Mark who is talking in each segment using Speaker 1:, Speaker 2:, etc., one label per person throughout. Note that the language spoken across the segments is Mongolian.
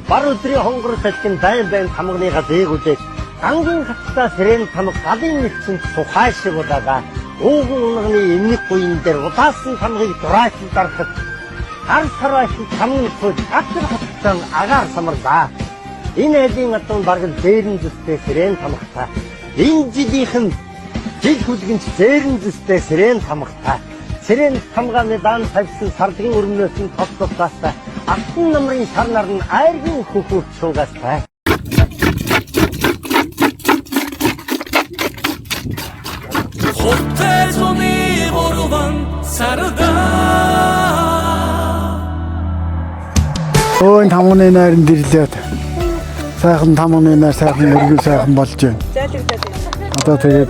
Speaker 1: Бар өдрийн хонгор салхин байн тамганыга дээгүүдээ гангийн хаттай сэрэн тамга галын нэгцэнд тухай шиг удаага ууган унганы эмнэг буян дээр удаасан тамгыг дураачил дарахад хар сараашил тамгын цуд хатар хатсан агаар самарлаа. Энэ айлын атан бараг зээрэн зүстэй сэрэн тамгтай. Энэ жилийнхэн жил хүлгэнч зээрэн зүстэй сэрэн тамгтай. Сэрэн тамга медан тавьсан сарлагын өрмнөөс нь тоцлоостай. Алтан намрын сар нар нь айргийн хөхөв суугастай.
Speaker 2: Хоттэзоны борван сарда.
Speaker 3: Өө тамганы найранд ирлээд сайхан тамганы найр сайхан өргөн сайхан болж байна. Одоо тэгээд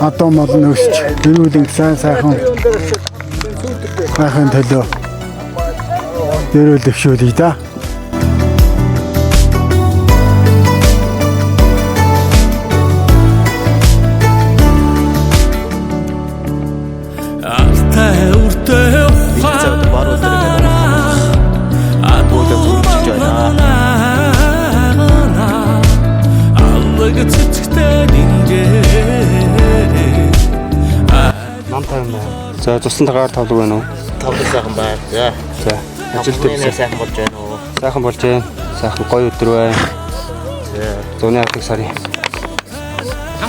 Speaker 3: одоо мал нөсч дөрүүлэн сайхан төлөө дөрөөлөвшүүлээ да.
Speaker 4: За цусан тагаар тавлаг байна уу?
Speaker 1: Тавлаг сайхан байна.
Speaker 4: За. Ажил дээр
Speaker 1: сайхан болж байна уу?
Speaker 4: Сайхан болж байна. Сайхан гоё өдөр байна. Зуны хатаг сарын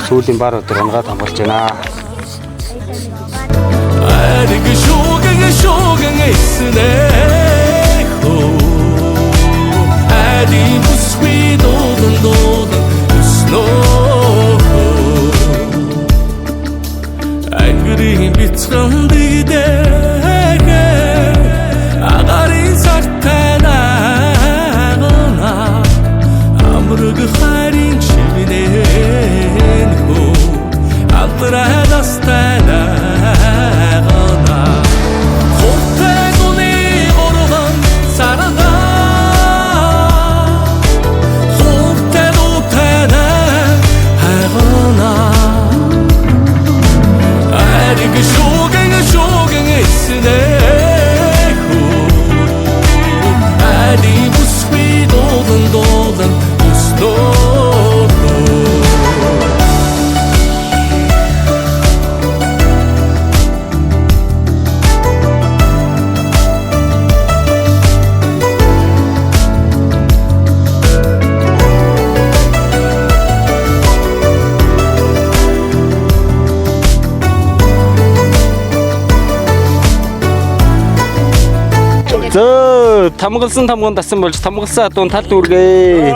Speaker 4: сүүлийн бар өдөр унгаад хамгаалж байна.
Speaker 2: 아가린 sartanaagana amrug kharin chivnenhu adradastanagana khottaguni organ sarada khottadutana agana arig shogen isne
Speaker 4: Зөө тамгалсан тамган тасан болж тамгалсан адуун тал дүүргээ.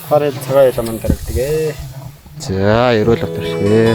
Speaker 4: Харин цагаан ялман дарагдгээ. За, ерөөл авчихъя.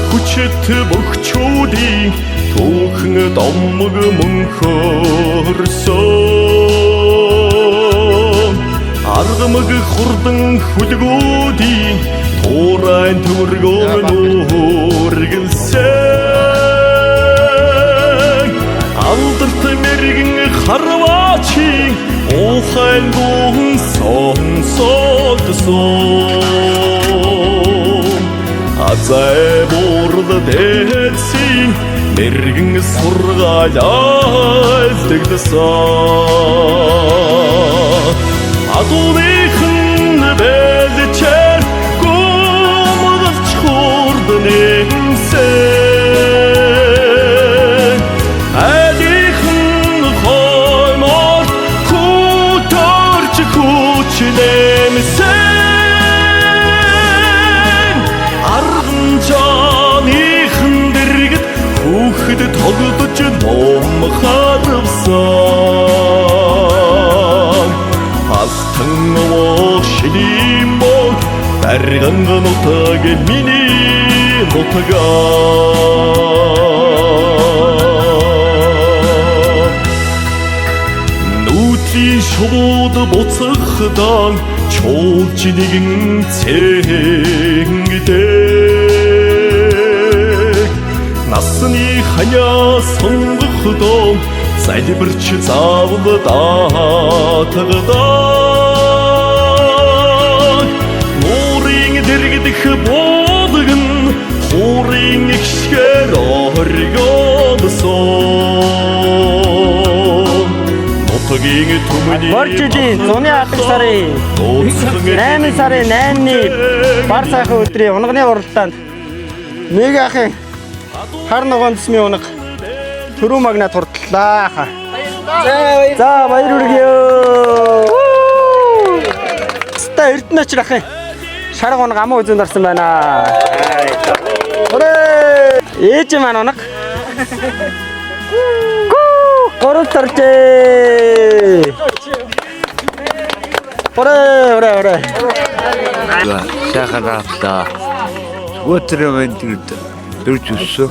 Speaker 2: Хүчит бөхчүүдийн түүхэн домог мөнхөрсөн
Speaker 5: хурдан хүлгүүдийн туурайн төмөргөөн үргэлсэн алдарт мэргэн харваачи ухаан гуун сонсогдсон азай бурд дээдсийн мэргэн сургаалаа илтгэсэн адууныхан бэлчээр гомдолч хурднэхсэн адихан хойморт хүторч хүчлэмсэн арган жааныхан дэргэд хүүхэд тоглож ном харвсан алтан ошилимог барган нутаг миний нутгаа нүүтийн шууд буцахдан чуулж нэгэн цэнгдэг насны ханяа сонгохдоо залбирч заавал даатагдаг нуурын дэргдэх буудган хуурын ихшгээр оргиодсон нутгийн түмний
Speaker 1: Борчидийн зуны алдаг сарын 8 сарын 8-ны бар сайхан өдрийн унганы уралдаанд нэг ахын хар ногоон төсмийн унаг төрөө магнат хурдлаа. За баяр хүргэе. Ста эрдэнэ очир ахын шарга унаг амаа үзэнд орсон байна. Орой ээж маань унаг. Орой тарчээ. Орой.
Speaker 6: Сайхан рафта. Өтрөвэн дөрж өссө.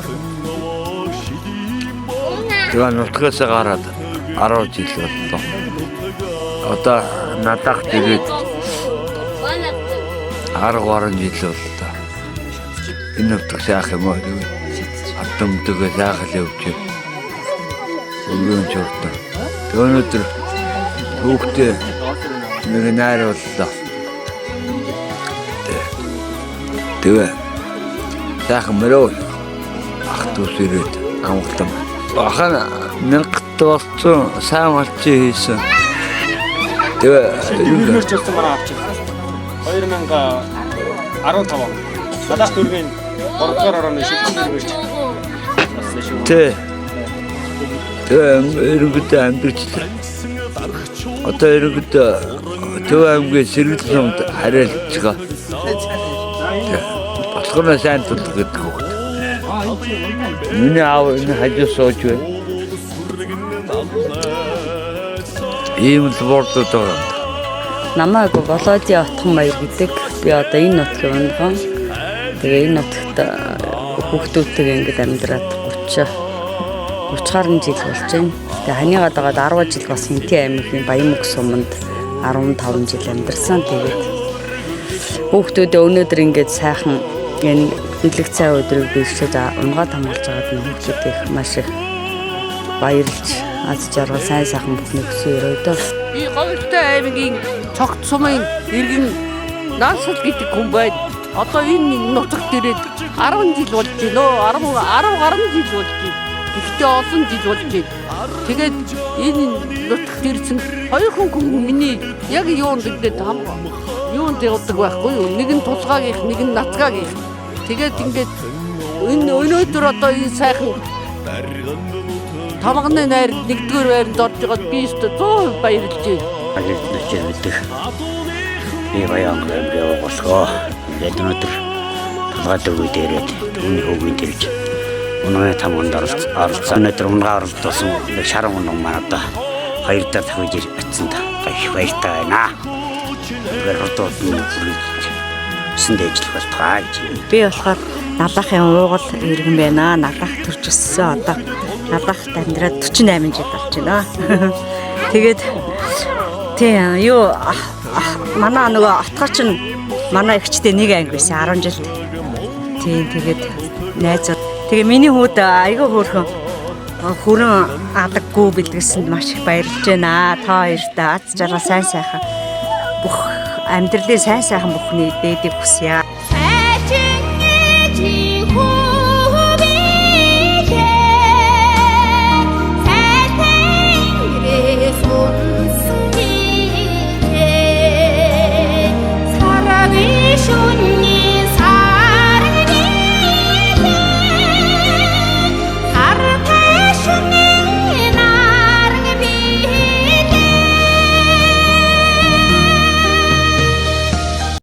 Speaker 6: Тэгээ нутгаас гараад 10 жил боллоо. Одоо надад тэгээд 10 жил боллоо. Энэ нутгаас яах юм бэ? Атомдгоо яах л явж байна. Өнгөн чортой. Өнөөдөр хүүхдээ нэг найр боллоо. Тэгээ сайхан мөрөө ах дүүс ирээд амгалан бахан нэрхт болсон сайн малчи хийсэн. Тэгээ
Speaker 7: юунэрч болсон манай авч 2015 надаас төргийн 3-р орооны шилжүүлж ирж болсон шүү.
Speaker 6: Тэгээ эргүүдээ амьдэрчлээ. Одоо эргүүдээ Төв аймгийн Сэргэлэн сумд хариалж байгаа. Болохоор сайн тулдаг гэдэг үг. Миний аав энэ хажуу сууж байна. Ийм л бордод байгаа.
Speaker 8: Намайг Володя Отхон баяр гэдэг. Би одоо энэ нутгийн унган. Тэгээ энэ нутагт хүүхдүүдтэйгээ ингээд амьдраад 30 гаруй жил болж байна. Тэгээ ханийгаа дагаад 10 жил бас Хинтээ аймгийн Баянмөг суманд 15 жил амьдарсан. Тэгээд хүүхдүүдээ өнөөдөр ингээд сайхан энэ бэлэг цай өдрийг бэлгэж унгаа хамгаалж байгаад нь хүүхдүүдийг маш их баярлж аз жаргал сайн сайхан бүхний өсөө өрөөдөө.
Speaker 9: Би Говьтой аймгийн цогт сумын иргэн Наасал гэдэг хүн байна. Одоо энэ нутагт ирээд 10 жил болж байна. 10 гаруй жил болж байна. Гэхдээ олон жил болж байна. Тэгээд энэ нутагт ирсэн хоёр хүн миний яг юунд гэдэг юунд явдаг байхгүй юу? Нэг нь тулгаагийнх, нэг нь нацгаагийнх. Тэгээд ингээд энэ өнөөдөр одоо энэ сайхан тамганы найр нэгдүгээр байранд орж байгаад би өөртөө 100% баярлж байна.
Speaker 10: Баярлж байдаг. Би Баянмөг аймгийн босгоо ингээд өнөөдөр талгаатай үе дээрээ түүний хөвгөнд ирж унгаа тамганд оролцсон. Өнөөдөр унгаа оролцсон шаран унаг манайда хоёр дахь давхиж атсан та баяртай байна. Гэротод сүндэж болтгоо гэж.
Speaker 8: Би болохоор Налахын уугал иргэн байна. Налах төрж өссөн. Одоо Налахт амьдраад 48 жил болж байна. Тэгээд Тийм юу манай нөгөө отгооч нь манай эгчтэй нэг анги байсан 10 жил. Тийм тэгээд найзууд. Тэгээ миний хүүд айгүй хөөрхөн хүрэн адаггүй бэлдгэсэнд маш их баярлж байна. Та хоёрт аз жаргал сайн сайхан бүх амьдралын сайн сайхан бүхний дээдийг хүсье.